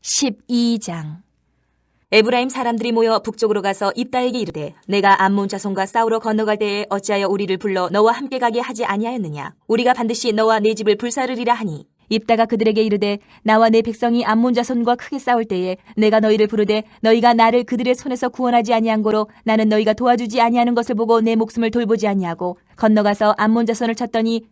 12장. 에브라임 사람들이 모여 북쪽으로 가서 입다에게 이르되 내가 암몬 자손과 싸우러 건너갈 때에 어찌하여 우리를 불러 너와 함께 가게 하지 아니하였느냐. 우리가 반드시 너와 네 집을 불사르리라 하니 입다가 그들에게 이르되 나와 내 백성이 암몬 자손과 크게 싸울 때에 내가 너희를 부르되 너희가 나를 그들의 손에서 구원하지 아니한 고로 나는 너희가 도와주지 아니하는 것을 보고 내 목숨을 돌보지 아니하고 건너가서 암몬 자손을 쳤더니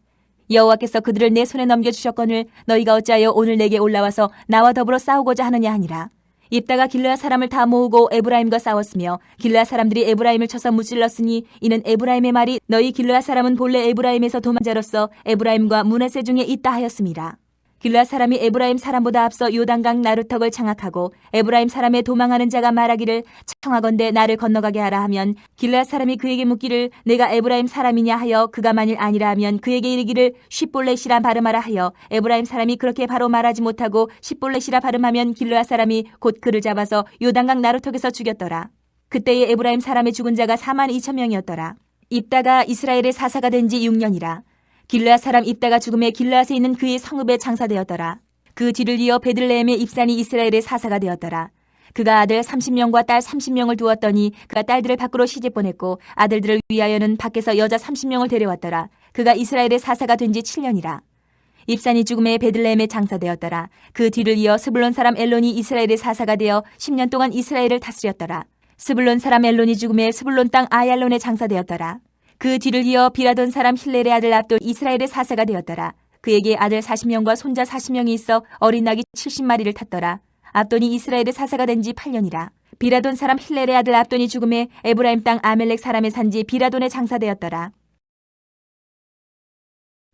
여호와께서 그들을 내 손에 넘겨주셨거늘 너희가 어찌하여 오늘 내게 올라와서 나와 더불어 싸우고자 하느냐 하니라. 입다가 길르앗 사람을 다 모으고 에브라임과 싸웠으며 길르앗 사람들이 에브라임을 쳐서 무찔렀으니 이는 에브라임의 말이 너희 길르앗 사람은 본래 에브라임에서 도망 자로서 에브라임과 므낫세 중에 있다 하였음이라. 길르앗 사람이 에브라임 사람보다 앞서 요단강 나루턱을 장악하고 에브라임 사람의 도망하는 자가 말하기를 청하건대 나를 건너가게 하라 하면 길르앗 사람이 그에게 묻기를 내가 에브라임 사람이냐 하여 그가 만일 아니라 하면 그에게 이르기를 쉿볼렛이라 발음하라 하여 에브라임 사람이 그렇게 바로 말하지 못하고 쉿볼렛이라 발음하면 길르앗 사람이 곧 그를 잡아서 요단강 나루턱에서 죽였더라. 그때에 에브라임 사람의 죽은 자가 42,000명이었더라. 입다가 이스라엘의 사사가 된 지 6년이라. 길르앗 사람 입다가 죽음에 길르앗에 있는 그의 성읍에 장사되었더라. 그 뒤를 이어 베들레헴의 입산이 이스라엘의 사사가 되었더라. 그가 아들 30명과 딸 30명을 두었더니 그가 딸들을 밖으로 시집 보냈고 아들들을 위하여는 밖에서 여자 30명을 데려왔더라. 그가 이스라엘의 사사가 된 지 7년이라. 입산이 죽음에 베들레헴에 장사되었더라. 그 뒤를 이어 스불론 사람 엘론이 이스라엘의 사사가 되어 10년 동안 이스라엘을 다스렸더라. 스불론 사람 엘론이 죽음에 스불론 땅 아얄론에 장사되었더라. 그 뒤를 이어 비라돈 사람 힐렐의 아들 압돈 이스라엘의 사사가 되었더라. 그에게 아들 40명과 손자 40명이 있어 어린 낙이 70마리를 탔더라. 압돈이 이스라엘의 사사가 된 지 8년이라. 비라돈 사람 힐렐의 아들 압돈이 죽음에 에브라임 땅 아멜렉 사람의 산지 비라돈에 장사되었더라.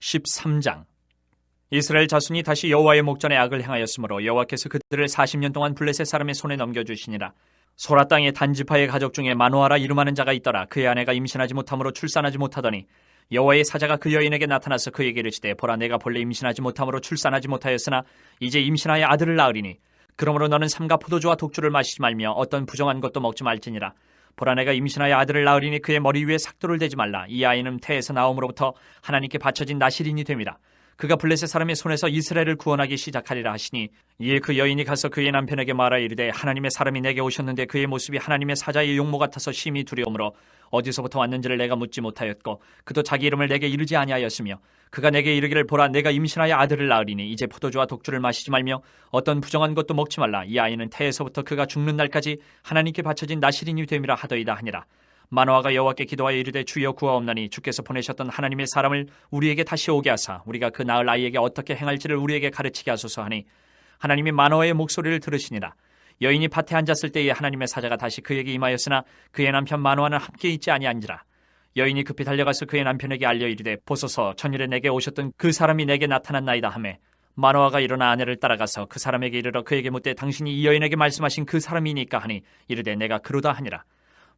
13장. 이스라엘 자손이 다시 여호와의 목전에 악을 행하였으므로 여호와께서 그들을 40년 동안 블레셋 사람의 손에 넘겨주시니라. 소라 땅의 단지파의 가족 중에 마노아라 이름하는 자가 있더라. 그의 아내가 임신하지 못함으로 출산하지 못하더니 여호와의 사자가 그 여인에게 나타나서 그에게 이르시되 보라 내가 본래 임신하지 못함으로 출산하지 못하였으나 이제 임신하여 아들을 낳으리니 그러므로 너는 삼가 포도주와 독주를 마시지 말며 어떤 부정한 것도 먹지 말지니라. 보라 내가 임신하여 아들을 낳으리니 그의 머리 위에 삭도를 대지 말라. 이 아이는 태에서 나옴으로부터 하나님께 바쳐진 나실인이 됨이라. 그가 블레셋 사람의 손에서 이스라엘을 구원하기 시작하리라 하시니 이에 그 여인이 가서 그의 남편에게 말하 이르되 하나님의 사람이 내게 오셨는데 그의 모습이 하나님의 사자의 용모 같아서 심히 두려움으로 어디서부터 왔는지를 내가 묻지 못하였고 그도 자기 이름을 내게 이르지 아니하였으며 그가 내게 이르기를 보라 내가 임신하여 아들을 낳으리니 이제 포도주와 독주를 마시지 말며 어떤 부정한 것도 먹지 말라. 이 아이는 태에서부터 그가 죽는 날까지 하나님께 바쳐진 나실인이 됨이라 하더이다 하니라. 마노아가 여호와께 기도하여 이르되 주여 구하옵나니 주께서 보내셨던 하나님의 사람을 우리에게 다시 오게 하사 우리가 그 낳을 아이에게 어떻게 행할지를 우리에게 가르치게 하소서 하니 하나님이 마노아의 목소리를 들으시니라. 여인이 밭에 앉았을 때에 하나님의 사자가 다시 그에게 임하였으나 그의 남편 마노아는 함께 있지 아니한지라. 여인이 급히 달려가서 그의 남편에게 알려 이르되 보소서 전일에 내게 오셨던 그 사람이 내게 나타났나이다 하매 마노아가 일어나 아내를 따라가서 그 사람에게 이르러 그에게 묻되 당신이 이 여인에게 말씀하신 그 사람이니까 하니 이르되 내가 그러다 하니라.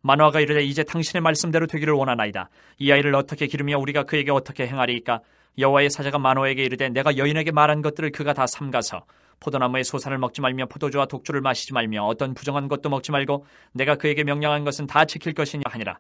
마노아가 이르되 이제 당신의 말씀대로 되기를 원하나이다. 이 아이를 어떻게 기르며 우리가 그에게 어떻게 행하리이까. 여호와의 사자가 마노아에게 이르되 내가 여인에게 말한 것들을 그가 다 삼가서 포도나무의 소산을 먹지 말며 포도주와 독주를 마시지 말며 어떤 부정한 것도 먹지 말고 내가 그에게 명령한 것은 다 지킬 것이냐 하니라.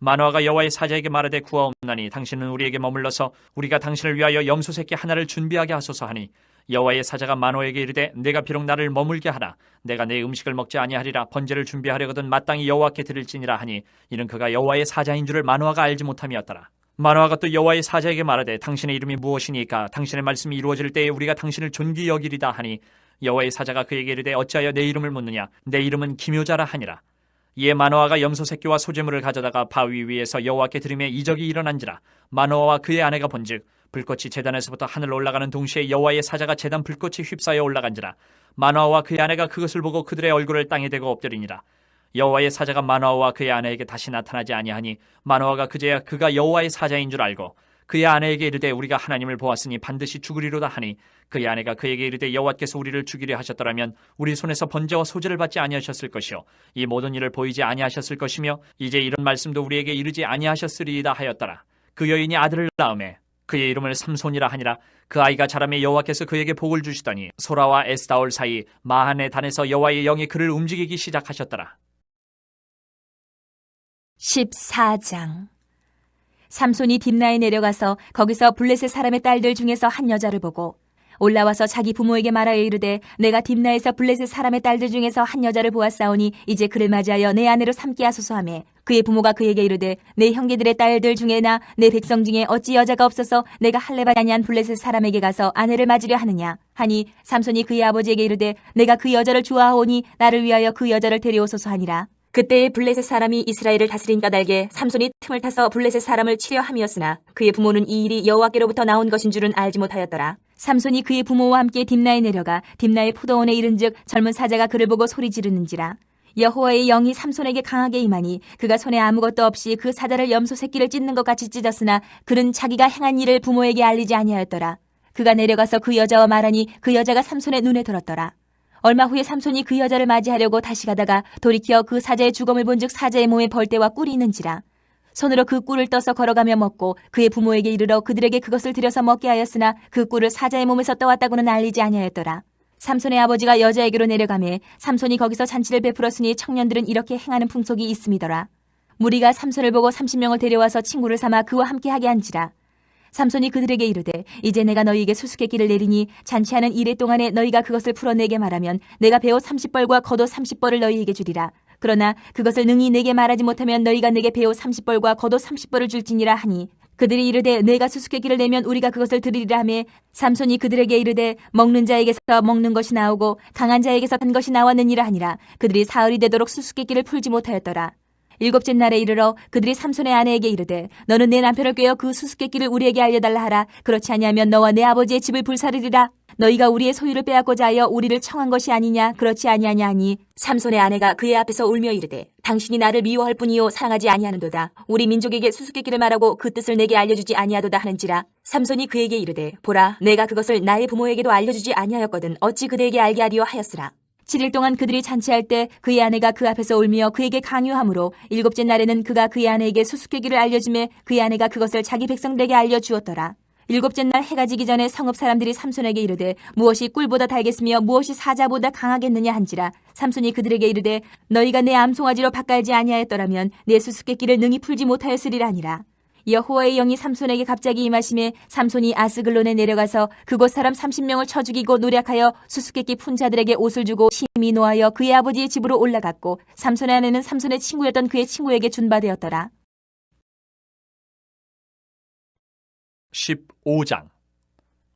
마노아가 여호와의 사자에게 말하되 구하옵나니 당신은 우리에게 머물러서 우리가 당신을 위하여 염소 새끼 하나를 준비하게 하소서 하니 여호와의 사자가 마노아에게 이르되 내가 비록 나를 머물게 하라. 내가 내 음식을 먹지 아니하리라. 번제를 준비하려거든 마땅히 여호와께 드릴지니라 하니 이는 그가 여호와의 사자인 줄을 마노아가 알지 못함이었더라. 마노아가 또 여호와의 사자에게 말하되 당신의 이름이 무엇이니까 당신의 말씀이 이루어질 때에 우리가 당신을 존귀 여기리다 하니 여호와의 사자가 그에게 이르되 어찌하여 내 이름을 묻느냐. 내 이름은 기묘자라 하니라. 이에 마노아가 염소 새끼와 소제물을 가져다가 바위 위에서 여호와께 드리매 이적이 일어난지라. 마노아와 그의 아내가 본즉 불꽃이 제단에서부터 하늘로 올라가는 동시에 여호와의 사자가 제단 불꽃이 휩싸여 올라간지라. 마노아와 그의 아내가 그것을 보고 그들의 얼굴을 땅에 대고 엎드리니라. 여호와의 사자가 마노아와 그의 아내에게 다시 나타나지 아니하니 마노아가 그제야 그가 여호와의 사자인 줄 알고 그의 아내에게 이르되 우리가 하나님을 보았으니 반드시 죽으리로다 하니 그의 아내가 그에게 이르되 여호와께서 우리를 죽이려 하셨더라면 우리 손에서 번제와 소제를 받지 아니하셨을 것이요 이 모든 일을 보이지 아니하셨을 것이며 이제 이런 말씀도 우리에게 이르지 아니하셨으리이다 하였더라. 그 여인이 아들을 낳음에 그의 이름을 삼손이라 하니라. 그 아이가 자라매 여호와께서 그에게 복을 주시더니 소라와 에스다올 사이 마한의 단에서 여호와의 영이 그를 움직이기 시작하셨더라. 14장. 삼손이 딥나에 내려가서 거기서 블레셋 사람의 딸들 중에서 한 여자를 보고 올라와서 자기 부모에게 말하여 이르되 내가 딥나에서 블레셋 사람의 딸들 중에서 한 여자를 보았사오니 이제 그를 맞이하여 내 아내로 삼게 하소서 하매 그의 부모가 그에게 이르되 내 형제들의 딸들 중에나 내 백성 중에 어찌 여자가 없어서 내가 할례받지 아니한 블레셋 사람에게 가서 아내를 맞으려 하느냐 하니 삼손이 그의 아버지에게 이르되 내가 그 여자를 좋아하오니 나를 위하여 그 여자를 데려오소서 하니라. 그때에 블레셋 사람이 이스라엘을 다스린 까닭에 삼손이 틈을 타서 블레셋 사람을 치려 함이었으나 그의 부모는 이 일이 여호와께로부터 나온 것인 줄은 알지 못하였더라. 삼손이 그의 부모와 함께 딥나에 내려가 딥나의 포도원에 이른즉 젊은 사자가 그를 보고 소리 지르는지라. 여호와의 영이 삼손에게 강하게 임하니 그가 손에 아무것도 없이 그 사자를 염소 새끼를 찢는 것 같이 찢었으나 그는 자기가 행한 일을 부모에게 알리지 아니하였더라. 그가 내려가서 그 여자와 말하니 그 여자가 삼손의 눈에 들었더라. 얼마 후에 삼손이 그 여자를 맞이하려고 다시 가다가 돌이켜 그 사자의 죽음을 본즉 사자의 몸에 벌떼와 꿀이 있는지라. 손으로 그 꿀을 떠서 걸어가며 먹고 그의 부모에게 이르러 그들에게 그것을 들여서 먹게 하였으나 그 꿀을 사자의 몸에서 떠왔다고는 알리지 아니하였더라. 삼손의 아버지가 여자에게로 내려가매 삼손이 거기서 잔치를 베풀었으니 청년들은 이렇게 행하는 풍속이 있음이더라. 무리가 삼손을 보고 30명을 데려와서 친구를 삼아 그와 함께 하게 한지라. 삼손이 그들에게 이르되 이제 내가 너희에게 수수께끼를 내리니 잔치하는 이래 동안에 너희가 그것을 풀어내게 말하면 내가 배옷 30벌과 겉옷 30벌을 너희에게 주리라. 그러나 그것을 능히 내게 말하지 못하면 너희가 내게 배옷 30벌과 겉옷 30벌을 줄지니라 하니 그들이 이르되 내가 수수께끼를 내면 우리가 그것을 드리리라 하매 삼손이 그들에게 이르되 먹는 자에게서 먹는 것이 나오고 강한 자에게서 단 것이 나왔느니라 하니라. 그들이 사흘이 되도록 수수께끼를 풀지 못하였더라. 일곱째 날에 이르러 그들이 삼손의 아내에게 이르되 너는 내 남편을 꾀어 그 수수께끼를 우리에게 알려달라 하라. 그렇지 아니하면 너와 내 아버지의 집을 불사르리라. 너희가 우리의 소유를 빼앗고자 하여 우리를 청한 것이 아니냐 그렇지 아니하냐 하니 삼손의 아내가 그의 앞에서 울며 이르되 당신이 나를 미워할 뿐이요 사랑하지 아니하는도다. 우리 민족에게 수수께끼를 말하고 그 뜻을 내게 알려주지 아니하도다 하는지라. 삼손이 그에게 이르되 보라 내가 그것을 나의 부모에게도 알려주지 아니하였거든 어찌 그대에게 알게 하리요 하였으라. 7일 동안 그들이 잔치할 때 그의 아내가 그 앞에서 울며 그에게 강요하므로 일곱째 날에는 그가 그의 아내에게 수수께끼를 알려주매 그의 아내가 그것을 자기 백성들에게 알려주었더라. 일곱째 날 해가 지기 전에 성읍 사람들이 삼손에게 이르되 무엇이 꿀보다 달겠으며 무엇이 사자보다 강하겠느냐 한지라. 삼손이 그들에게 이르되 너희가 내 암송아지로 밭갈지 아니하였더라면 내 수수께끼를 능히 풀지 못하였으리라 하니라. 여호와의 영이 삼손에게 갑자기 임하심에 삼손이 아스글론에 내려가서 그곳 사람 30명을 쳐 죽이고 노략하여 수수께끼 푼 자들에게 옷을 주고 심히 노하여 그의 아버지의 집으로 올라갔고 삼손의 아내는 삼손의 친구였던 그의 친구에게 준바되었더라. 15장.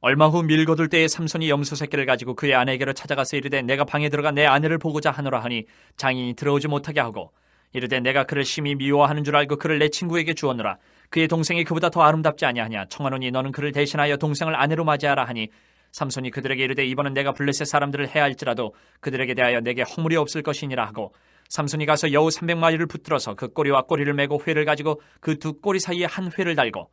얼마 후 밀 거둘 때에 삼손이 염소 새끼를 가지고 그의 아내에게로 찾아가서 이르되 내가 방에 들어가 내 아내를 보고자 하노라 하니 장인이 들어오지 못하게 하고 이르되 내가 그를 심히 미워하는 줄 알고 그를 내 친구에게 주었노라. 그의 동생이 그보다 더 아름답지 아니하냐. 청하노니 너는 그를 대신하여 동생을 아내로 맞이하라 하니 삼손이 그들에게 이르되 이번은 내가 블레셋 사람들을 해할지라도 그들에게 대하여 내게 허물이 없을 것이니라 하고 삼손이 가서 여우 300마리를 붙들어서 그 꼬리와 꼬리를 메고 회를 가지고 그 두 꼬리 사이에 한 회를 달고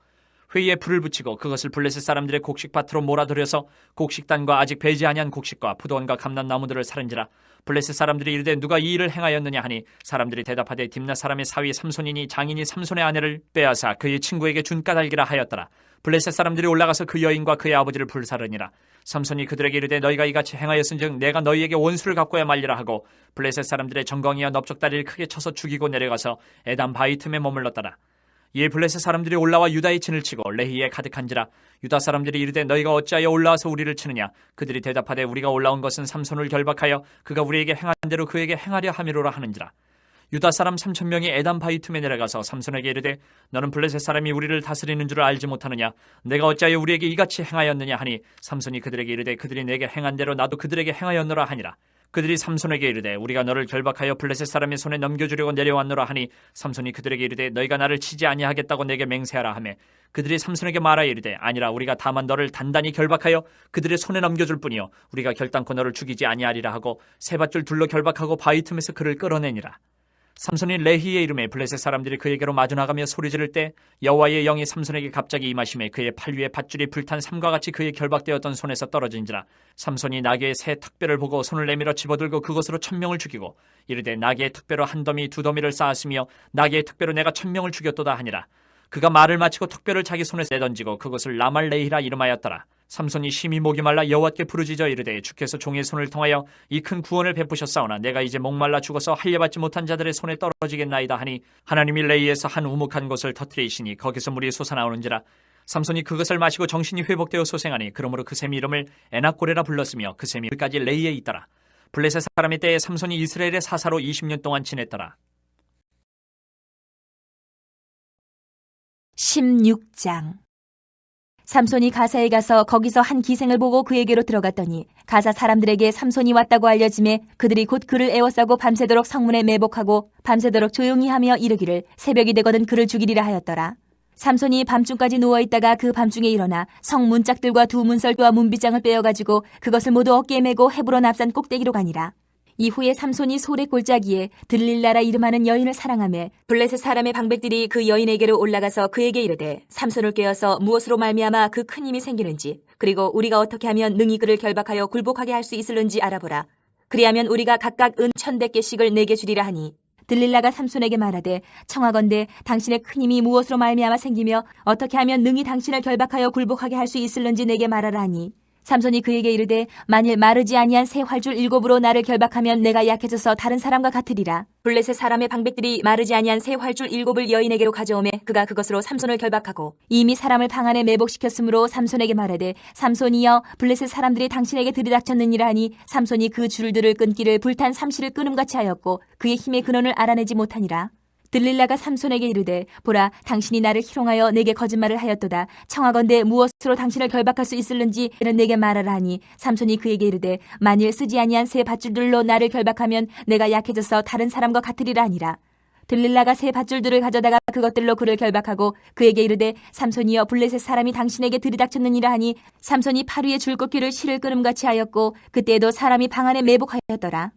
회에 불을 붙이고 그것을 블레셋 사람들의 곡식밭으로 몰아들여서 곡식단과 아직 배지 아니한 곡식과 푸도원과 감람나무들을 사른지라. 블레셋 사람들이 이르되 누가 이 일을 행하였느냐 하니 사람들이 대답하되 딥나 사람의 사위 삼손이니 장인이 삼손의 아내를 빼앗아 그의 친구에게 준 까닭이라 하였더라. 블레셋 사람들이 올라가서 그 여인과 그의 아버지를 불사르니라. 삼손이 그들에게 이르되 너희가 이같이 행하였은즉 내가 너희에게 원수를 갚고야 말리라 하고 블레셋 사람들의 정광이와 넓적다리를 크게 쳐서 죽이고 내려가서 에담 바위 틈에 머물렀더라. 이에 블레셋 사람들이 올라와 유다의 진을 치고 레히에 가득한지라. 유다 사람들이 이르되 너희가 어찌하여 올라와서 우리를 치느냐. 그들이 대답하되 우리가 올라온 것은 삼손을 결박하여 그가 우리에게 행한 대로 그에게 행하려 함이로라 하는지라. 유다 사람 3,000명이 에담 바위 틈에 내려가서 삼손에게 이르되 너는 블레셋 사람이 우리를 다스리는 줄을 알지 못하느냐. 내가 어찌하여 우리에게 이같이 행하였느냐 하니 삼손이 그들에게 이르되 그들이 내게 행한 대로 나도 그들에게 행하였노라 하니라. 그들이 삼손에게 이르되 우리가 너를 결박하여 블레셋 사람의 손에 넘겨주려고 내려왔노라 하니 삼손이 그들에게 이르되 너희가 나를 치지 아니하겠다고 내게 맹세하라 하매 그들이 삼손에게 말하여 이르되 아니라 우리가 다만 너를 단단히 결박하여 그들의 손에 넘겨줄 뿐이요 우리가 결단코 너를 죽이지 아니하리라 하고 세 밧줄 둘러 결박하고 바위 틈에서 그를 끌어내니라. 삼손이 레히의 이름에 블레셋 사람들이 그에게로 마주 나가며 소리 지를 때 여호와의 영이 삼손에게 갑자기 임하심에 그의 팔 위에 밧줄이 불탄 삼과 같이 그의 결박되었던 손에서 떨어진지라. 삼손이 나귀의 새 턱뼈를 보고 손을 내밀어 집어들고 그것으로 1,000명을 죽이고 이르되 나귀의 턱뼈로 한 더미 두 더미를 쌓았으며 나귀의 턱뼈로 내가 1,000명을 죽였도다 하니라. 그가 말을 마치고 턱뼈를 자기 손에 내던지고 그것을 라말레히라 이름하였더라. 삼손이 심히 목이 말라 여호와께 부르짖어 이르되 주께서 종의 손을 통하여 이 큰 구원을 베푸셨사오나 내가 이제 목말라 죽어서 할례받지 못한 자들의 손에 떨어지겠나이다 하니 하나님이 레이에서 한 우묵한 곳을 터뜨리시니 거기서 물이 솟아나오는지라. 삼손이 그것을 마시고 정신이 회복되어 소생하니 그러므로 그 샘 이름을 에낙고레라 불렀으며 그 샘이 끝까지 레이에 있더라. 블레셋 사람의 때에 삼손이 이스라엘의 사사로 20년 동안 지냈더라. 16장. 삼손이 가사에 가서 거기서 한 기생을 보고 그에게로 들어갔더니 가사 사람들에게 삼손이 왔다고 알려짐에 그들이 곧 그를 에워싸고 밤새도록 성문에 매복하고 밤새도록 조용히 하며 이르기를 새벽이 되거든 그를 죽이리라 하였더라. 삼손이 밤중까지 누워있다가 그 밤중에 일어나 성 문짝들과 두 문설과 문빗장을 빼어가지고 그것을 모두 어깨에 메고 헤브론 앞산 꼭대기로 가니라. 이후에 삼손이 소래 골짜기에 들릴라라 이름하는 여인을 사랑하며 블레셋 사람의 방백들이 그 여인에게로 올라가서 그에게 이르되 삼손을 꿰어서 무엇으로 말미암아 그 큰 힘이 생기는지 그리고 우리가 어떻게 하면 능히 그를 결박하여 굴복하게 할 수 있을는지 알아보라. 그리하면 우리가 각각 은 1,100개씩을 내게 주리라 하니 들릴라가 삼손에게 말하되 청하건대 당신의 큰 힘이 무엇으로 말미암아 생기며 어떻게 하면 능히 당신을 결박하여 굴복하게 할 수 있을는지 내게 말하라 하니 삼손이 그에게 이르되 만일 마르지 아니한 새 활줄 7으로 나를 결박하면 내가 약해져서 다른 사람과 같으리라. 블레셋 사람의 방백들이 마르지 아니한 새 활줄 7을 여인에게로 가져오매 그가 그것으로 삼손을 결박하고 이미 사람을 방 안에 매복시켰으므로 삼손에게 말하되 삼손이여 블레셋 사람들이 당신에게 들이닥쳤느니라 하니 삼손이 그 줄들을 끊기를 불탄 삼시를 끊음같이 하였고 그의 힘의 근원을 알아내지 못하니라. 들릴라가 삼손에게 이르되 보라 당신이 나를 희롱하여 내게 거짓말을 하였도다. 청하건대 무엇으로 당신을 결박할 수 있을는지 내게 말하라 하니 삼손이 그에게 이르되 만일 쓰지 아니한 새 밧줄들로 나를 결박하면 내가 약해져서 다른 사람과 같으리라 하니라. 들릴라가 새 밧줄들을 가져다가 그것들로 그를 결박하고 그에게 이르되 삼손이여 블레셋 사람이 당신에게 들이닥쳤느니라 하니 삼손이 팔 위에 줄꺾기를 실을 끊음같이 하였고 그때에도 사람이 방 안에 매복하였더라.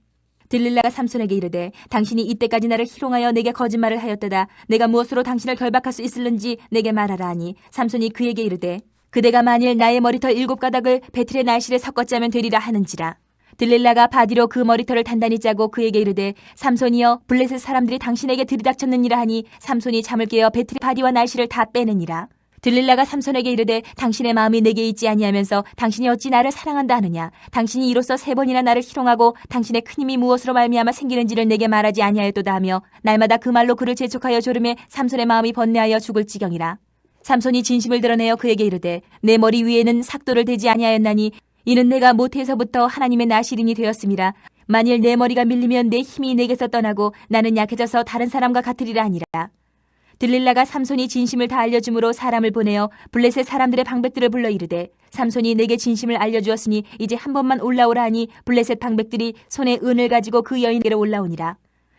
들릴라가 삼손에게 이르되 당신이 이때까지 나를 희롱하여 내게 거짓말을 하였도다. 내가 무엇으로 당신을 결박할 수 있을는지 내게 말하라 하니 삼손이 그에게 이르되 그대가 만일 나의 머리털 7가닥을 배틀의 날실에 섞어 짜면 되리라 하는지라. 들릴라가 바디로 그 머리털을 단단히 짜고 그에게 이르되 삼손이여 블레셋 사람들이 당신에게 들이닥쳤느니라 하니 삼손이 잠을 깨어 배틀의 바디와 날실을 다 빼내니라. 들릴라가 삼손에게 이르되 당신의 마음이 내게 있지 아니하면서 당신이 어찌 나를 사랑한다 하느냐. 당신이 이로써 3번이나 나를 희롱하고 당신의 큰 힘이 무엇으로 말미암아 생기는지를 내게 말하지 아니하였도다 하며 날마다 그 말로 그를 재촉하여 조름에 삼손의 마음이 번뇌하여 죽을 지경이라. 삼손이 진심을 드러내어 그에게 이르되 내 머리 위에는 삭도를 대지 아니하였나니 이는 내가 모태에서부터 하나님의 나시린이 되었음이라. 만일 내 머리가 밀리면 내 힘이 내게서 떠나고 나는 약해져서 다른 사람과 같으리라 하니라. 들릴라가 삼손이 진심을 다 알려줌으로 사람을 보내어 블레셋 사람들의 방백들을 불러 이르되 삼손이 내게 진심을 알려주었으니 이제 한 번만 올라오라 하니 블레셋 방백들이 손에 은을 가지고 그 여인에게로 올라오니라.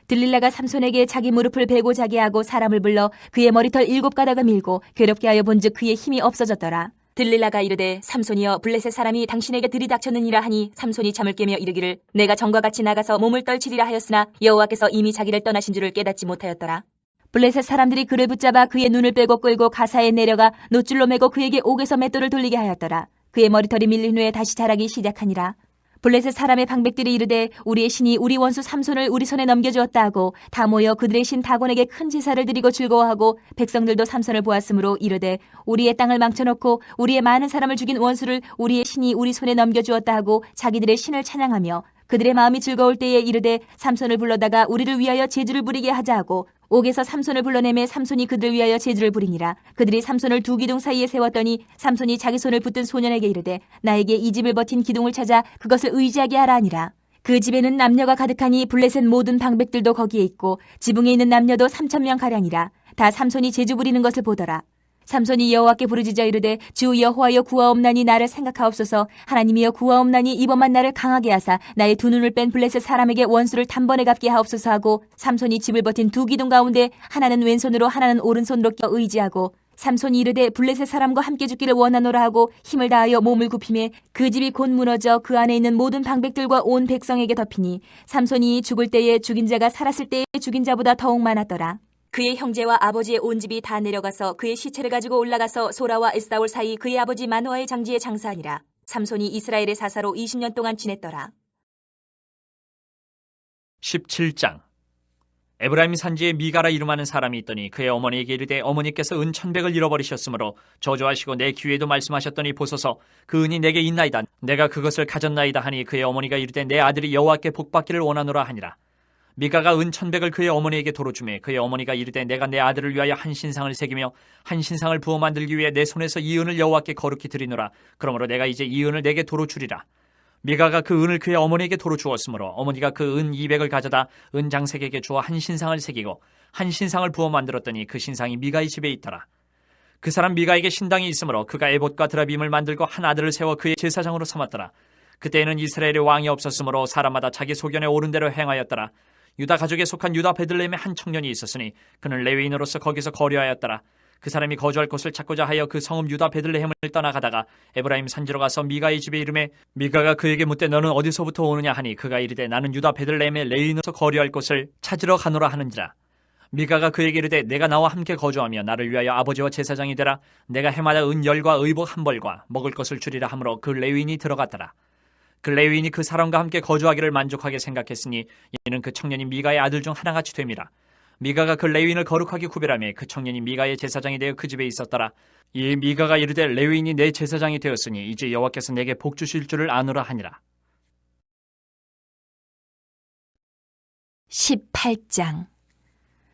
들릴라가 삼손에게 자기 무릎을 베고 자게 하고 사람을 불러 그의 머리털 7가닥을 밀고 괴롭게 하여 본즉 그의 힘이 없어졌더라. 들릴라가 이르되 삼손이여 블레셋 사람이 당신에게 들이닥쳤느니라 하니 삼손이 잠을 깨며 이르기를 내가 전과 같이 나가서 몸을 떨치리라 하였으나 여호와께서 이미 자기를 떠나신 줄을 깨닫지 못하였더라. 블레셋 사람들이 그를 붙잡아 그의 눈을 빼고 끌고 가사에 내려가 노줄로 매고 그에게 옥에서 맷돌을 돌리게 하였더라. 그의 머리털이 밀린 후에 다시 자라기 시작하니라. 블레셋 사람의 방백들이 이르되 우리의 신이 우리 원수 삼손을 우리 손에 넘겨주었다 하고 다 모여 그들의 신 다곤에게 큰 제사를 드리고 즐거워하고 백성들도 삼손을 보았으므로 이르되 우리의 땅을 망쳐놓고 우리의 많은 사람을 죽인 원수를 우리의 신이 우리 손에 넘겨주었다 하고 자기들의 신을 찬양하며 그들의 마음이 즐거울 때에 이르되 삼손을 불러다가 우리를 위하여 제주를 부리게 하자 하고 옥에서 삼손을 불러내매 삼손이 그들을 위하여 제주를 부리니라. 그들이 삼손을 두 기둥 사이에 세웠더니 삼손이 자기 손을 붙든 소년에게 이르되 나에게 이 집을 버틴 기둥을 찾아 그것을 의지하게 하라 하니라. 그 집에는 남녀가 가득하니 블레셋 모든 방백들도 거기에 있고 지붕에 있는 남녀도 3,000명가량이라. 다 삼손이 제주 부리는 것을 보더라. 삼손이 여호와께 부르짖어 이르되 주 여호와여 구하옵나니 나를 생각하옵소서. 하나님이여 구하옵나니 이번만 나를 강하게 하사 나의 두 눈을 뺀 블레셋 사람에게 원수를 단번에 갚게 하옵소서 하고 삼손이 집을 버틴 두 기둥 가운데 하나는 왼손으로 하나는 오른손으로 껴 의지하고 삼손이 이르되 블레셋 사람과 함께 죽기를 원하노라 하고 힘을 다하여 몸을 굽히매 그 집이 곧 무너져 그 안에 있는 모든 방백들과 온 백성에게 덮이니 삼손이 죽을 때에 죽인 자가 살았을 때에 죽인 자보다 더욱 많았더라. 그의 형제와 아버지의 온 집이 다 내려가서 그의 시체를 가지고 올라가서 소라와 에스다올 사이 그의 아버지 마노아의 장지에 장사하니라. 삼손이 이스라엘의 사사로 20년 동안 지냈더라. 17장. 에브라임 산지에 미가라 이름하는 사람이 있더니 그의 어머니에게 이르되 어머니께서 은 1,100을 잃어버리셨으므로 저주하시고 내 귀에도 말씀하셨더니 보소서 그 은이 내게 있나이다. 내가 그것을 가졌나이다 하니 그의 어머니가 이르되 내 아들이 여호와께 복받기를 원하노라 하니라. 미가가 은 1,100을 그의 어머니에게 도로 주매 그의 어머니가 이르되 내가 내 아들을 위하여 한 신상을 새기며 한 신상을 부어 만들기 위해 내 손에서 이 은을 여호와께 거룩히 드리노라. 그러므로 내가 이제 이 은을 내게 도로 주리라. 미가가 그 은을 그의 어머니에게 도로 주었으므로 어머니가 그 은 200을 가져다 은 장색에게 주어 한 신상을 새기고 한 신상을 부어 만들었더니 그 신상이 미가의 집에 있더라. 그 사람 미가에게 신당이 있으므로 그가 에봇과 드라빔을 만들고 한 아들을 세워 그의 제사장으로 삼았더라. 그때에는 이스라엘의 왕이 없었으므로 사람마다 자기 소견에 옳은 대로 행하였더라. 유다 가족에 속한 유다 베들레헴에 한 청년이 있었으니 그는 레위인으로서 거기서 거류하였더라. 그 사람이 거주할 곳을 찾고자 하여 그 성읍 유다 베들레헴을 떠나가다가 에브라임 산지로 가서 미가의 집에 이르매 미가가 그에게 묻되 너는 어디서부터 오느냐 하니 그가 이르되 나는 유다 베들레헴에 레위인으로서 거류할 곳을 찾으러 가노라 하는지라. 미가가 그에게 이르되 내가 나와 함께 거주하며 나를 위하여 아버지와 제사장이 되라. 내가 해마다 은 10과 의복 1벌과 먹을 것을 주리라 하므로 그 레위인이 들어갔더라. 그 레위인이 그 사람과 함께 거주하기를 만족하게 생각했으니 이는 그 청년이 미가의 아들 중 하나같이 됨이라. 미가가 그 레위인을 거룩하게 구별하며 그 청년이 미가의 제사장이 되어 그 집에 있었더라. 이 미가가 이르되 레위인이 내 제사장이 되었으니 이제 여호와께서 내게 복 주실 줄을 아노라 하니라. 18장.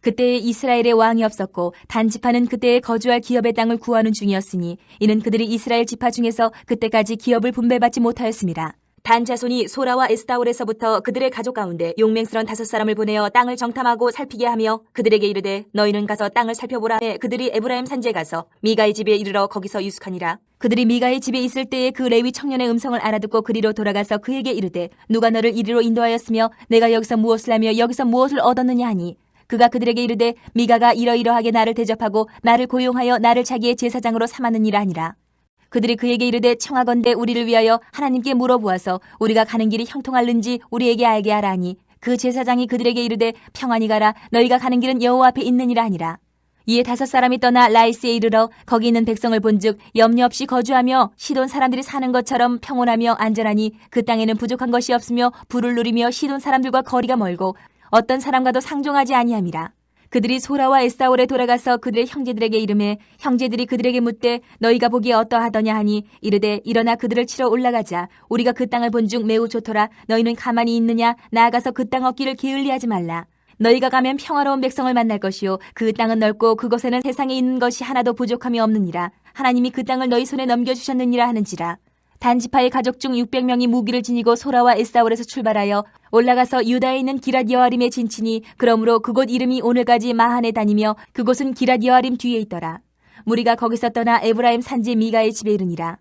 그때에 이스라엘의 왕이 없었고 단 지파는 그때에 거주할 기업의 땅을 구하는 중이었으니 이는 그들이 이스라엘 지파 중에서 그때까지 기업을 분배받지 못하였습니다. 단 자손이 소라와 에스타올에서부터 그들의 가족 가운데 용맹스런 5사람을 보내어 땅을 정탐하고 살피게 하며 그들에게 이르되 너희는 가서 땅을 살펴보라 해 그들이 에브라임 산지에 가서 미가의 집에 이르러 거기서 유숙하니라. 그들이 미가의 집에 있을 때에 그 레위 청년의 음성을 알아듣고 그리로 돌아가서 그에게 이르되 누가 너를 이리로 인도하였으며 내가 여기서 무엇을 하며 여기서 무엇을 얻었느냐 하니 그가 그들에게 이르되 미가가 이러이러하게 나를 대접하고 나를 고용하여 나를 자기의 제사장으로 삼았느니라 하니라. 그들이 그에게 이르되 청하건대 우리를 위하여 하나님께 물어보아서 우리가 가는 길이 형통할는지 우리에게 알게 하라 하니 그 제사장이 그들에게 이르되 평안히 가라 너희가 가는 길은 여호와 앞에 있느니라 하니라. 이에 5사람이 떠나 라이스에 이르러 거기 있는 백성을 본즉 염려 없이 거주하며 시돈 사람들이 사는 것처럼 평온하며 안전하니 그 땅에는 부족한 것이 없으며 부를 누리며 시돈 사람들과 거리가 멀고 어떤 사람과도 상종하지 아니함이라. 그들이 소라와 에스타올에 돌아가서 그들의 형제들에게 이르매 형제들이 그들에게 묻되 너희가 보기에 어떠하더냐 하니 이르되 일어나 그들을 치러 올라가자. 우리가 그 땅을 본즉 매우 좋더라. 너희는 가만히 있느냐? 나아가서 그 땅 얻기를 게을리하지 말라. 너희가 가면 평화로운 백성을 만날 것이요 그 땅은 넓고 그곳에는 세상에 있는 것이 하나도 부족함이 없느니라. 하나님이 그 땅을 너희 손에 넘겨주셨느니라 하는지라. 단지파의 가족 중 600명이 무기를 지니고 소라와 에스타올에서 출발하여 올라가서 유다에 있는 기랏 여아림에 진치니 그러므로 그곳 이름이 오늘까지 마한에 다니며 그곳은 기랏 여아림 뒤에 있더라. 무리가 거기서 떠나 에브라임 산지 미가의 집에 이르니라.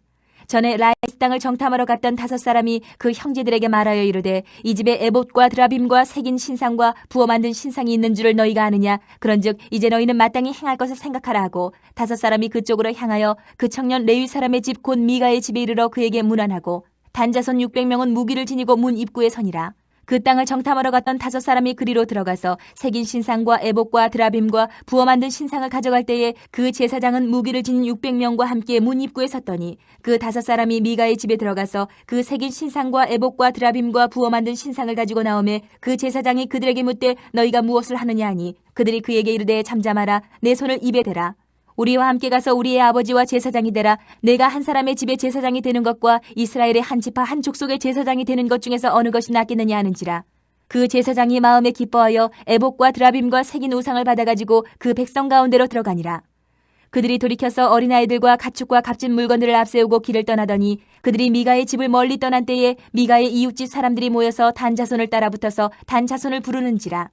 전에 라이스 땅을 정탐하러 갔던 5사람이 그 형제들에게 말하여 이르되 이 집에 에봇과 드라빔과 새긴 신상과 부어 만든 신상이 있는 줄을 너희가 아느냐? 그런즉 이제 너희는 마땅히 행할 것을 생각하라 하고 5사람이 그쪽으로 향하여 그 청년 레위 사람의 집 곧 미가의 집에 이르러 그에게 문안하고 단자손 600명은 무기를 지니고 문 입구에 서니라. 그 땅을 정탐하러 갔던 5사람이 그리로 들어가서 새긴 신상과 에봇과 드라빔과 부어 만든 신상을 가져갈 때에 그 제사장은 무기를 지닌 600명과 함께 문 입구에 섰더니 그 5사람이 미가의 집에 들어가서 그 새긴 신상과 에봇과 드라빔과 부어 만든 신상을 가지고 나오매 그 제사장이 그들에게 묻되 너희가 무엇을 하느냐 하니 그들이 그에게 이르되 잠잠하라. 내 손을 입에 대라. 우리와 함께 가서 우리의 아버지와 제사장이 되라. 내가 한 사람의 집에 제사장이 되는 것과 이스라엘의 한 지파 한 족속의 제사장이 되는 것 중에서 어느 것이 낫겠느냐 하는지라. 그 제사장이 마음에 기뻐하여 에봇과 드라빔과 새긴 우상을 받아가지고 그 백성 가운데로 들어가니라. 그들이 돌이켜서 어린아이들과 가축과 값진 물건들을 앞세우고 길을 떠나더니 그들이 미가의 집을 멀리 떠난 때에 미가의 이웃집 사람들이 모여서 단 자손을 따라붙어서 단 자손을 부르는지라.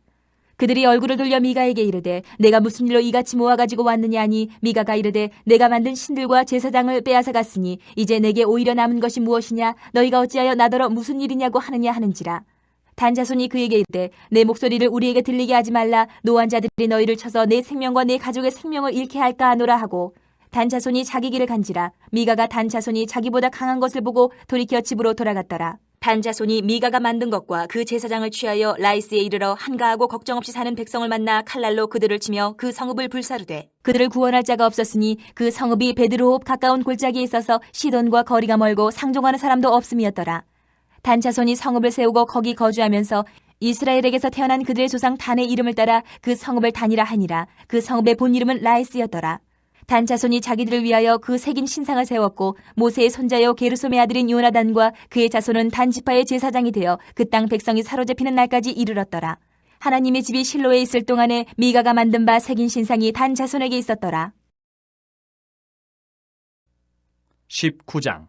그들이 얼굴을 돌려 미가에게 이르되 내가 무슨 일로 이같이 모아가지고 왔느냐 하니 미가가 이르되 내가 만든 신들과 제사장을 빼앗아 갔으니 이제 내게 오히려 남은 것이 무엇이냐? 너희가 어찌하여 나더러 무슨 일이냐고 하느냐 하는지라. 단자손이 그에게 이르되 내 목소리를 우리에게 들리게 하지 말라. 노한 자들이 너희를 쳐서 내 생명과 내 가족의 생명을 잃게 할까 하노라 하고 단자손이 자기 길을 간지라. 미가가 단자손이 자기보다 강한 것을 보고 돌이켜 집으로 돌아갔더라. 단자손이 미가가 만든 것과 그 제사장을 취하여 라이스에 이르러 한가하고 걱정 없이 사는 백성을 만나 칼날로 그들을 치며 그 성읍을 불사르되 그들을 구원할 자가 없었으니 그 성읍이 베드로홉 가까운 골짜기에 있어서 시돈과 거리가 멀고 상종하는 사람도 없음이었더라. 단자손이 성읍을 세우고 거기 거주하면서 이스라엘에게서 태어난 그들의 조상 단의 이름을 따라 그 성읍을 단이라 하니라. 그 성읍의 본 이름은 라이스였더라. 단 자손이 자기들을 위하여 그 새긴 신상을 세웠고 모세의 손자여 게르솜의 아들인 요나단과 그의 자손은 단 지파의 제사장이 되어 그 땅 백성이 사로잡히는 날까지 이르렀더라. 하나님의 집이 실로에 있을 동안에 미가가 만든 바 새긴 신상이 단 자손에게 있었더라. 19장.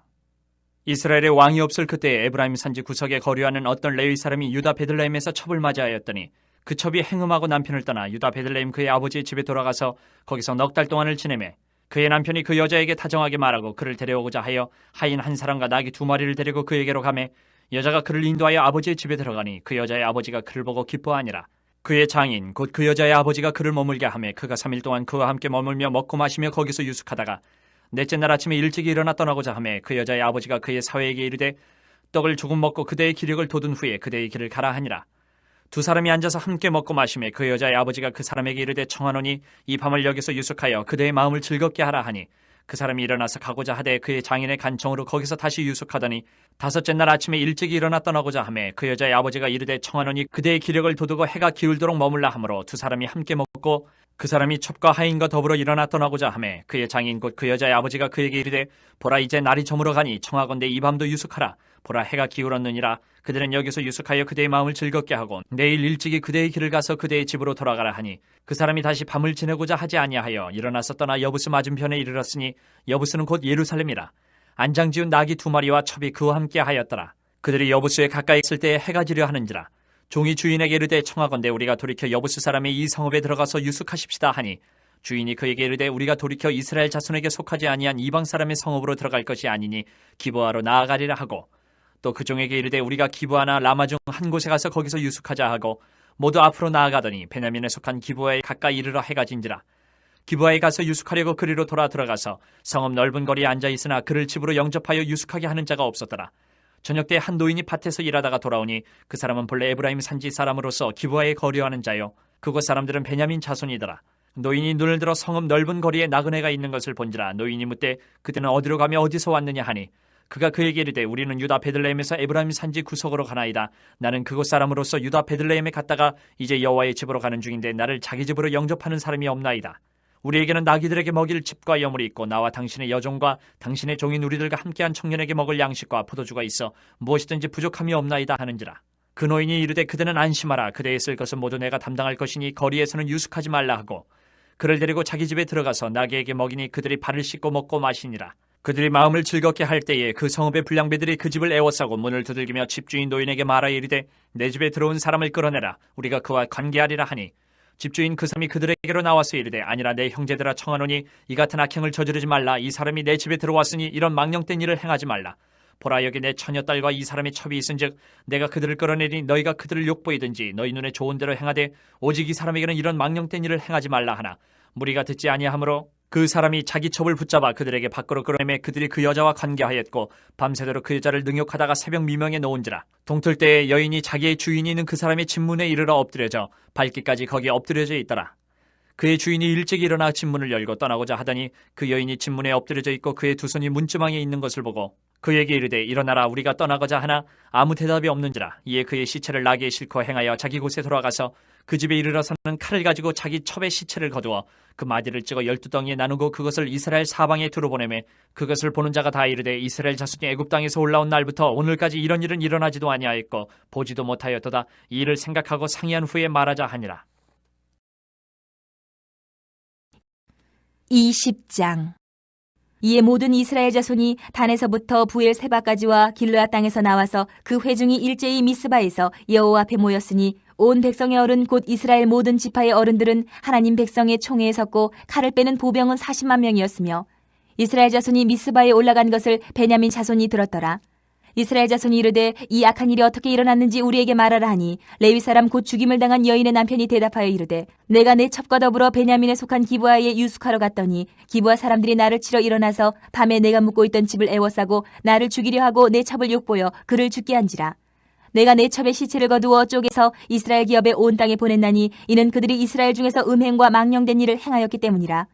이스라엘의 왕이 없을 그때에 에브라임 산지 구석에 거류하는 어떤 레위 사람이 유다 베들레헴에서 첩을 맞이하였더니 그 첩이 행음하고 남편을 떠나 유다 베들레헴 그의 아버지의 집에 돌아가서 거기서 넉 달 동안을 지내매 그의 남편이 그 여자에게 다정하게 말하고 그를 데려오고자 하여 하인 한 사람과 나귀 2마리를 데리고 그에게로 가매 여자가 그를 인도하여 아버지의 집에 들어가니 그 여자의 아버지가 그를 보고 기뻐하니라. 그의 장인 곧 그 여자의 아버지가 그를 머물게 하매 그가 3일 동안 그와 함께 머물며 먹고 마시며 거기서 유숙하다가 넷째 날 아침에 일찍이 일어나 떠나고자 하매 그 여자의 아버지가 그의 사회에게 이르되 떡을 조금 먹고 그대의 기력을 돋은 후에 그대의 길을 가라 하니라. 두 사람이 앉아서 함께 먹고 마시매 그 여자의 아버지가 그 사람에게 이르되 청하노니 이 밤을 여기서 유숙하여 그대의 마음을 즐겁게 하라 하니 그 사람이 일어나서 가고자 하되 그의 장인의 간청으로 거기서 다시 유숙하더니 다섯째 날 아침에 일찍이 일어나 떠나고자 하매 그 여자의 아버지가 이르되 청하노니 그대의 기력을 돋우고 해가 기울도록 머물라 하므로 두 사람이 함께 먹고 그 사람이 첩과 하인과 더불어 일어나 떠나고자 하매 그의 장인 곧 그 여자의 아버지가 그에게 이르되 보라 이제 날이 저물어 가니 청하건대 이 밤도 유숙하라. 보라 해가 기울었느니라. 그들은 여기서 유숙하여 그대의 마음을 즐겁게 하고 내일 일찍이 그대의 길을 가서 그대의 집으로 돌아가라 하니 그 사람이 다시 밤을 지내고자 하지 아니하여 일어나서 떠나 여부스 맞은편에 이르렀으니 여부스는 곧 예루살렘이라. 안장지운 나귀 2마리와 첩이 그와 함께 하였더라. 그들이 여부스에 가까이 있을 때에 해가 지려 하는지라. 종이 주인에게 이르되 청하건대 우리가 돌이켜 여부스 사람의 이 성읍에 들어가서 유숙하십시다 하니 주인이 그에게 이르되 우리가 돌이켜 이스라엘 자손에게 속하지 아니한 이방 사람의 성읍으로 들어갈 것이 아니니 기브아로 나아가리라 하고 또 그 종에게 이르되 우리가 기브아나 라마 중 한 곳에 가서 거기서 유숙하자 하고 모두 앞으로 나아가더니 베냐민에 속한 기브아에 가까이 이르러 해가 진지라. 기브아에 가서 유숙하려고 그리로 돌아 들어가서 성읍 넓은 거리에 앉아 있으나 그를 집으로 영접하여 유숙하게 하는 자가 없었더라. 저녁 때 한 노인이 밭에서 일하다가 돌아오니 그 사람은 본래 에브라임 산지 사람으로서 기브아에 거류하는 자요 그곳 사람들은 베냐민 자손이더라. 노인이 눈을 들어 성읍 넓은 거리에 나그네가 있는 것을 본지라. 노인이 묻되 그때는 어디로 가며 어디서 왔느냐 하니 그가 그에게 이르되 우리는 유다 베들레헴에서 에브라임 산지 구석으로 가나이다. 나는 그곳 사람으로서 유다 베들레헴에 갔다가 이제 여호와의 집으로 가는 중인데 나를 자기 집으로 영접하는 사람이 없나이다. 우리에게는 나귀들에게 먹일 칩과 여물이 있고 나와 당신의 여종과 당신의 종인 우리들과 함께한 청년에게 먹을 양식과 포도주가 있어 무엇이든지 부족함이 없나이다 하는지라. 그 노인이 이르되 그대는 안심하라. 그대의 쓸 것은 모두 내가 담당할 것이니 거리에서는 유숙하지 말라 하고 그를 데리고 자기 집에 들어가서 나귀에게 먹이니 그들이 발을 씻고 먹고 마시니라. 그들이 마음을 즐겁게 할 때에 그 성읍의 불량배들이 그 집을 에워싸고 문을 두들기며 집주인 노인에게 말하여 이르되 내 집에 들어온 사람을 끌어내라. 우리가 그와 관계하리라 하니 집주인 그 사람이 그들에게로 나와서 이르되 아니라 내 형제들아 청하노니 이 같은 악행을 저지르지 말라. 이 사람이 내 집에 들어왔으니 이런 망령된 일을 행하지 말라. 보라 여기 내 처녀딸과 이 사람의 첩이 있은즉 내가 그들을 끌어내리니 너희가 그들을 욕보이든지 너희 눈에 좋은 대로 행하되 오직 이 사람에게는 이런 망령된 일을 행하지 말라 하나 무리가 듣지 아니하므로 그 사람이 자기 첩을 붙잡아 그들에게 밖으로 끌어내매 그들이 그 여자와 관계하였고 밤새도록 그 여자를 능욕하다가 새벽 미명에 놓은지라. 동틀 때에 여인이 자기의 주인이 있는 그 사람의 집문에 이르러 엎드려져 발기까지 거기에 엎드려져 있더라. 그의 주인이 일찍 일어나 집문을 열고 떠나고자 하더니 그 여인이 집문에 엎드려져 있고 그의 두 손이 문지방에 있는 것을 보고 그에게 이르되 일어나라 우리가 떠나고자 하나 아무 대답이 없는지라. 이에 그의 시체를 나귀에 싣고 행하여 자기 곳에 돌아가서 그 집에 이르러서는 칼을 가지고 자기 첩의 시체를 거두어 그 마디를 찍어 12덩이에 나누고 그것을 이스라엘 사방에 두루 보내매 그것을 보는 자가 다 이르되 이스라엘 자손이 애굽 땅에서 올라온 날부터 오늘까지 이런 일은 일어나지도 아니하였고 보지도 못하였도다. 이 일을 생각하고 상의한 후에 말하자 하니라. 20장. 이에 모든 이스라엘 자손이 단에서부터 부엘세바까지와 길르앗 땅에서 나와서 그 회중이 일제히 미스바에서 여호와 앞에 모였으니 온 백성의 어른 곧 이스라엘 모든 지파의 어른들은 하나님 백성의 총회에 섰고 칼을 빼는 보병은 40만 명이었으며 이스라엘 자손이 미스바에 올라간 것을 베냐민 자손이 들었더라. 이스라엘 자손이 이르되 이 악한 일이 어떻게 일어났는지 우리에게 말하라 하니 레위 사람 곧 죽임을 당한 여인의 남편이 대답하여 이르되 내가 내 첩과 더불어 베냐민에 속한 기브아에 유숙하러 갔더니 기브아 사람들이 나를 치러 일어나서 밤에 내가 묵고 있던 집을 에워싸고 나를 죽이려 하고 내 첩을 욕보여 그를 죽게 한지라. 내가 내 첩의 시체를 거두어 쪼개서 이스라엘 기업에 온 땅에 보냈나니 이는 그들이 이스라엘 중에서 음행과 망령된 일을 행하였기 때문이라.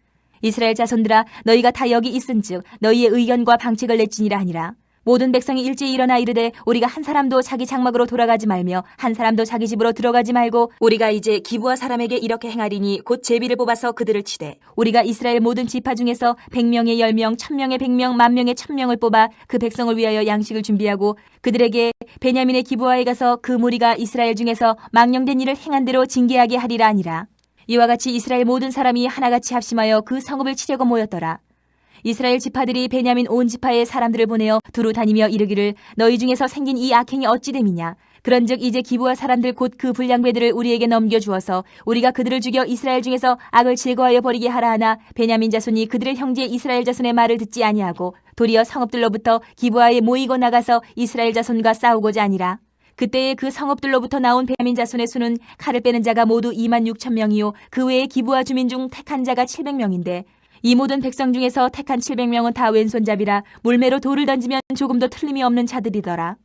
이스라엘 자손들아 너희가 다 여기 있은즉 너희의 의견과 방책을 내지니라 하니라. 모든 백성이 일제히 일어나 이르되 우리가 한 사람도 자기 장막으로 돌아가지 말며 한 사람도 자기 집으로 들어가지 말고 우리가 이제 기브아 사람에게 이렇게 행하리니 곧 제비를 뽑아서 그들을 치되 우리가 이스라엘 모든 지파 중에서 100명의 10명, 1000명의 100명, 10,000명의 1000명을 뽑아 그 백성을 위하여 양식을 준비하고 그들에게 베냐민의 기브아에 가서 그 무리가 이스라엘 중에서 망령된 일을 행한 대로 징계하게 하리라 하니라. 이와 같이 이스라엘 모든 사람이 하나같이 합심하여 그 성읍을 치려고 모였더라. 이스라엘 지파들이 베냐민 온 지파의 사람들을 보내어 두루 다니며 이르기를 너희 중에서 생긴 이 악행이 어찌 됨이냐. 그런즉 이제 기브아 사람들 곧 그 불량배들을 우리에게 넘겨주어서 우리가 그들을 죽여 이스라엘 중에서 악을 제거하여 버리게 하라 하나 베냐민 자손이 그들의 형제 이스라엘 자손의 말을 듣지 아니하고 도리어 성읍들로부터 기브아에 모이고 나가서 이스라엘 자손과 싸우고자 하니라. 그때에 그 성읍들로부터 나온 베냐민 자손의 수는 칼을 빼는 자가 모두 26,000명이요 그 외에 기브아 주민 중 택한 자가 700명인데 이 모든 백성 중에서 택한 700명은 다 왼손잡이라 물매로 돌을 던지면 조금도 틀림이 없는 자들이더라.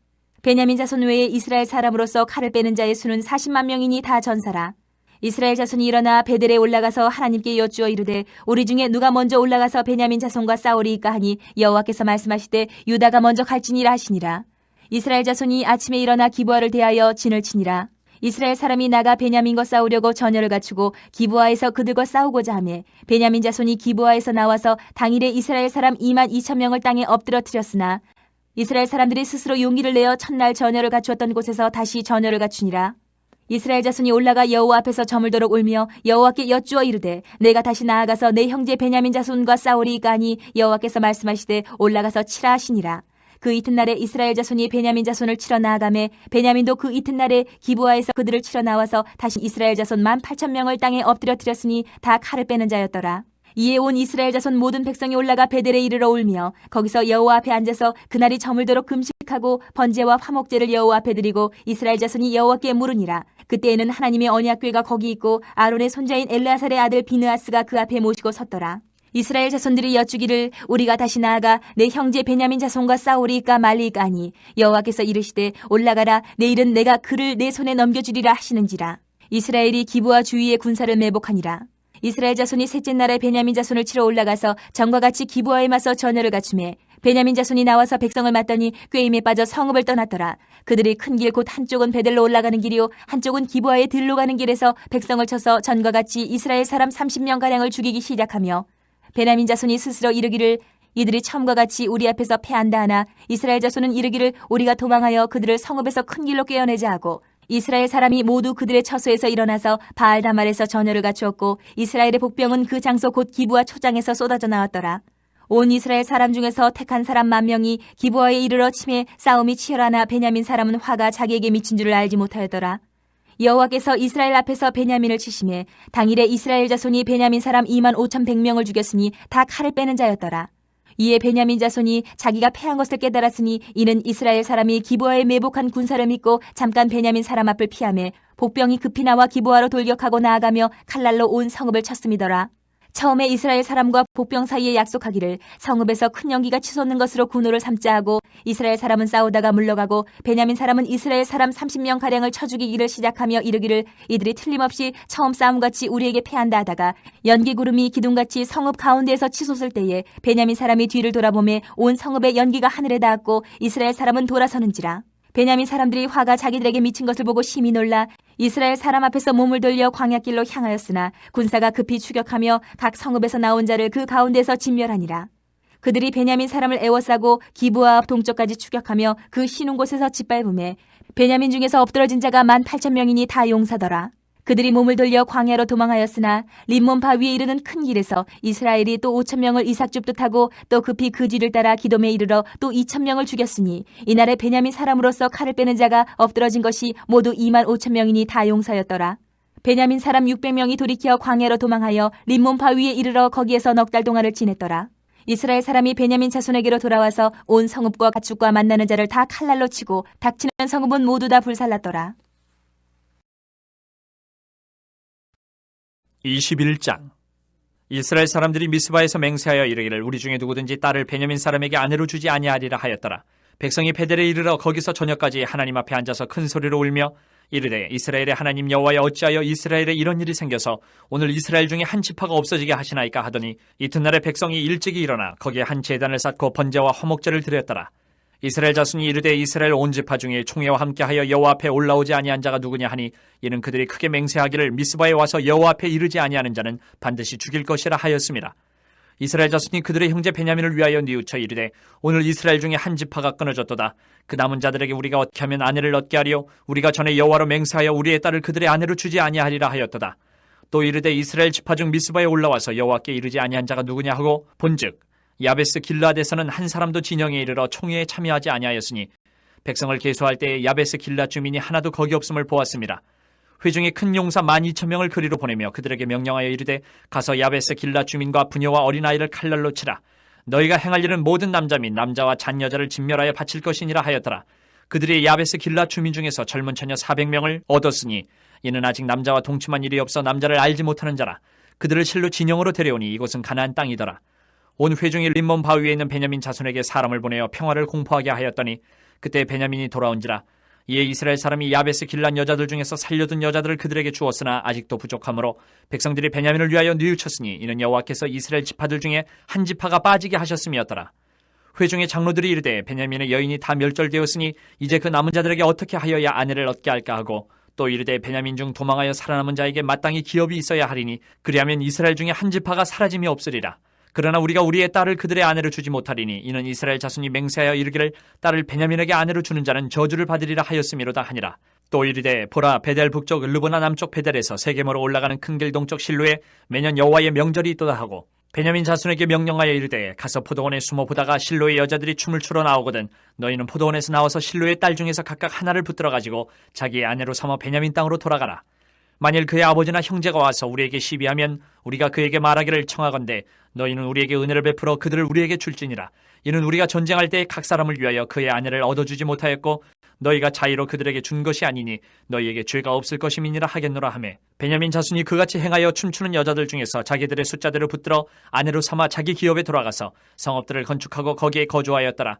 베냐민 자손 외에 이스라엘 사람으로서 칼을 빼는 자의 수는 40만 명이니 다 전사라. 이스라엘 자손이 일어나 베델에 올라가서 하나님께 여쭈어 이르되 우리 중에 누가 먼저 올라가서 베냐민 자손과 싸우리이까 하니 여호와께서 말씀하시되 유다가 먼저 갈지니라 하시니라. 이스라엘 자손이 아침에 일어나 기브아를 대하여 진을 치니라. 이스라엘 사람이 나가 베냐민과 싸우려고 전열을 갖추고 기브아에서 그들과 싸우고자 하매 베냐민 자손이 기브아에서 나와서 당일에 이스라엘 사람 22,000명을 땅에 엎드러뜨렸으나 이스라엘 사람들이 스스로 용기를 내어 첫날 전열을 갖추었던 곳에서 다시 전열을 갖추니라. 이스라엘 자손이 올라가 여호와 앞에서 저물도록 울며 여호와께 여쭈어 이르되 내가 다시 나아가서 내 형제 베냐민 자손과 싸우리이까 하니 여호와께서 말씀하시되 올라가서 치라 하시니라. 그 이튿날에 이스라엘 자손이 베냐민 자손을 치러 나아가매 베냐민도 그 이튿날에 기브아에서 그들을 치러 나와서 다시 이스라엘 자손 18,000명을 땅에 엎드려뜨렸으니 다 칼을 빼는 자였더라. 이에 온 이스라엘 자손 모든 백성이 올라가 베델에 이르러 울며 거기서 여호와 앞에 앉아서 그날이 저물도록 금식하고 번제와 화목제를 여호와 앞에 드리고 이스라엘 자손이 여호와께 물으니라. 그때에는 하나님의 언약궤가 거기 있고 아론의 손자인 엘르아살의 아들 비느하스가 그 앞에 모시고 섰더라. 이스라엘 자손들이 여쭈기를 우리가 다시 나아가 내 형제 베냐민 자손과 싸우리이까 말리이까 하니 여호와께서 이르시되 올라가라 내일은 내가 그를 내 손에 넘겨주리라 하시는지라. 이스라엘이 기브아 주위의 군사를 매복하니라. 이스라엘 자손이 셋째 날에 베냐민 자손을 치러 올라가서 전과 같이 기브아에 맞서 전열을 갖추매 베냐민 자손이 나와서 백성을 맞더니 꾀임에 빠져 성읍을 떠났더라. 그들이 큰 길 곧 한쪽은 베델로 올라가는 길이요 한쪽은 기브아에 들로 가는 길에서 백성을 쳐서 전과 같이 이스라엘 사람 30명가량을 죽이기 시작하며 베냐민 자손이 스스로 이르기를 이들이 처음과 같이 우리 앞에서 패한다 하나 이스라엘 자손은 이르기를 우리가 도망하여 그들을 성읍에서 큰 길로 꿰어내자 하고 이스라엘 사람이 모두 그들의 처소에서 일어나서 바알다말에서 전열을 갖추었고 이스라엘의 복병은 그 장소 곧 기브아 초장에서 쏟아져 나왔더라. 온 이스라엘 사람 중에서 택한 사람 10,000명이 기브아에 이르러 치매 싸움이 치열하나 베냐민 사람은 화가 자기에게 미친 줄을 알지 못하였더라. 여호와께서 이스라엘 앞에서 베냐민을 치심에 당일에 이스라엘 자손이 베냐민 사람 25,100명을 죽였으니 다 칼을 빼는 자였더라. 이에 베냐민 자손이 자기가 패한 것을 깨달았으니 이는 이스라엘 사람이 기브아에 매복한 군사를 믿고 잠깐 베냐민 사람 앞을 피하며 복병이 급히 나와 기브아로 돌격하고 나아가며 칼날로 온 성읍을 쳤음이더라. 처음에 이스라엘 사람과 복병 사이에 약속하기를 성읍에서 큰 연기가 치솟는 것으로 군호를 삼자 하고 이스라엘 사람은 싸우다가 물러가고 베냐민 사람은 이스라엘 사람 30명가량을 쳐 죽이기를 시작하며 이르기를 이들이 틀림없이 처음 싸움같이 우리에게 패한다 하다가 연기구름이 기둥같이 성읍 가운데에서 치솟을 때에 베냐민 사람이 뒤를 돌아보매 온 성읍의 연기가 하늘에 닿았고 이스라엘 사람은 돌아서는지라. 베냐민 사람들이 화가 자기들에게 미친 것을 보고 심히 놀라 이스라엘 사람 앞에서 몸을 돌려 광야길로 향하였으나 군사가 급히 추격하며 각 성읍에서 나온 자를 그 가운데서 진멸하니라. 그들이 베냐민 사람을 에워싸고 기브아 앞 동쪽까지 추격하며 그 쉬는 곳에서 짓밟음에 베냐민 중에서 엎드러진 자가 18,000명이니 다 용사더라. 그들이 몸을 돌려 광야로 도망하였으나 림몬 바위에 이르는 큰 길에서 이스라엘이 또 5,000명을 이삭 줍듯 하고 또 급히 그 뒤를 따라 기돔에 이르러 또 2,000명을 죽였으니 이날에 베냐민 사람으로서 칼을 빼는 자가 엎드러진 것이 모두 25,000명이니 다 용사였더라. 베냐민 사람 600명이 돌이켜 광야로 도망하여 림몬 바위에 이르러 거기에서 넉 달 동안을 지냈더라. 이스라엘 사람이 베냐민 자손에게로 돌아와서 온 성읍과 가축과 만나는 자를 다 칼날로 치고 닥치는 성읍은 모두 다 불살랐더라. 21장. 이스라엘 사람들이 미스바에서 맹세하여 이르기를 우리 중에 누구든지 딸을 베냐민 사람에게 아내로 주지 아니하리라 하였더라. 백성이 베델에 이르러 거기서 저녁까지 하나님 앞에 앉아서 큰 소리로 울며 이르되 이스라엘의 하나님 여호와여 어찌하여 이스라엘에 이런 일이 생겨서 오늘 이스라엘 중에 한 지파가 없어지게 하시나이까 하더니 이튿날에 백성이 일찍이 일어나 거기에 한 제단을 쌓고 번제와 화목제를 드렸더라. 이스라엘 자손이 이르되 이스라엘 온 지파 중에 총회와 함께하여 여호와 앞에 올라오지 아니한 자가 누구냐 하니 이는 그들이 크게 맹세하기를 미스바에 와서 여호와 앞에 이르지 아니하는 자는 반드시 죽일 것이라 하였습니다. 이스라엘 자손이 그들의 형제 베냐민을 위하여 뉘우쳐 이르되 오늘 이스라엘 중에 한 지파가 끊어졌도다. 그 남은 자들에게 우리가 어떻게 하면 아내를 얻게 하리요? 우리가 전에 여호와로 맹세하여 우리의 딸을 그들의 아내로 주지 아니하리라 하였도다. 또 이르되 이스라엘 지파 중 미스바에 올라와서 여호와께 이르지 아니한 자가 누구냐 하고 본즉 야베스 길라앗에서는 한 사람도 진영에 이르러 총회에 참여하지 아니하였으니 백성을 계수할 때에 야베스 길라앗 주민이 하나도 거기 없음을 보았습니다. 회중에 큰 용사 12,000명을 그리로 보내며 그들에게 명령하여 이르되 가서 야베스 길라앗 주민과 부녀와 어린아이를 칼날로 치라. 너희가 행할 일은 모든 남자 및 남자와 잔 여자를 진멸하여 바칠 것이니라 하였더라. 그들이 야베스 길라앗 주민 중에서 젊은 처녀 400명을 얻었으니 이는 아직 남자와 동침한 일이 없어 남자를 알지 못하는 자라. 그들을 실로 진영으로 데려오니 이곳은 가나안 땅이더라. 온 회중이 림몬 바위에 있는 베냐민 자손에게 사람을 보내어 평화를 공포하게 하였더니 그때 베냐민이 돌아온지라. 이에 이스라엘 사람이 야베스 길란 여자들 중에서 살려둔 여자들을 그들에게 주었으나 아직도 부족하므로 백성들이 베냐민을 위하여 뉘우쳤으니 이는 여호와께서 이스라엘 지파들 중에 한 지파가 빠지게 하셨음이었더라. 회중의 장로들이 이르되 베냐민의 여인이 다 멸절되었으니 이제 그 남은 자들에게 어떻게 하여야 아내를 얻게 할까 하고 또 이르되 베냐민 중 도망하여 살아남은 자에게 마땅히 기업이 있어야 하리니 그리하면 이스라엘 중에 한 지파가 사라짐이 없으리라. 그러나 우리가 우리의 딸을 그들의 아내로 주지 못하리니 이는 이스라엘 자손이 맹세하여 이르기를 딸을 베냐민에게 아내로 주는 자는 저주를 받으리라 하였음이로다 하니라. 또 이르되 보라 베델 북쪽 르보나 남쪽 베델에서 세겜으로 올라가는 큰 길 동쪽 실로에 매년 여호와의 명절이 있도다 하고 베냐민 자손에게 명령하여 이르되 가서 포도원에 숨어 보다가 실로의 여자들이 춤을 추러 나오거든 너희는 포도원에서 나와서 실로의 딸 중에서 각각 하나를 붙들어 가지고 자기의 아내로 삼아 베냐민 땅으로 돌아가라. 만일 그의 아버지나 형제가 와서 우리에게 시비하면 우리가 그에게 말하기를 청하건대 너희는 우리에게 은혜를 베풀어 그들을 우리에게 줄지니라. 이는 우리가 전쟁할 때 각 사람을 위하여 그의 아내를 얻어주지 못하였고 너희가 자의로 그들에게 준 것이 아니니 너희에게 죄가 없을 것임이니라 하겠노라 하매 베냐민 자손이 그같이 행하여 춤추는 여자들 중에서 자기들의 숫자대로 붙들어 아내로 삼아 자기 기업에 돌아가서 성읍들을 건축하고 거기에 거주하였더라.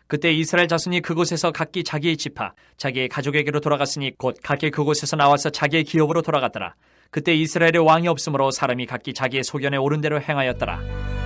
그때 이스라엘 자손이 그곳에서 각기 자기의 지파, 자기의 가족에게로 돌아갔으니 곧 각기 그곳에서 나와서 자기의 기업으로 돌아갔더라. 그때 이스라엘의 왕이 없으므로 사람이 각기 자기의 소견에 옳은 대로 행하였더라.